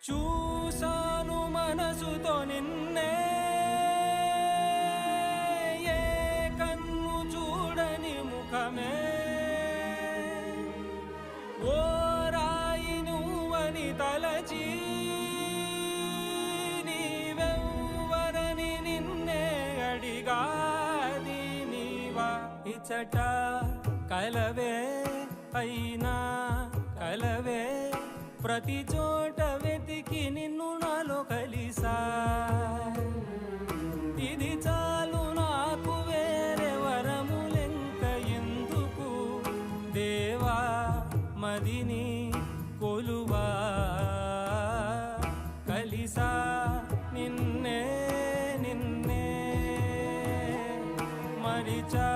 చూసాను మనసుతో నిన్నే ఏ కన్ను చూడని ముఖమే ఓ రాయి నువ్వని తలచి నీవెవ్వరని నిన్నే అడిగాది నీవా ఇచ్చట కలవే అయినా కలవే ప్రతి చోట వెతికి నిన్ను నాలో కలిసా ఇది చాలు నాకు వేరే వరములెంక ఎందుకు దేవా మదిని కొలువా కలిసా నిన్నే నిన్నే మరిచా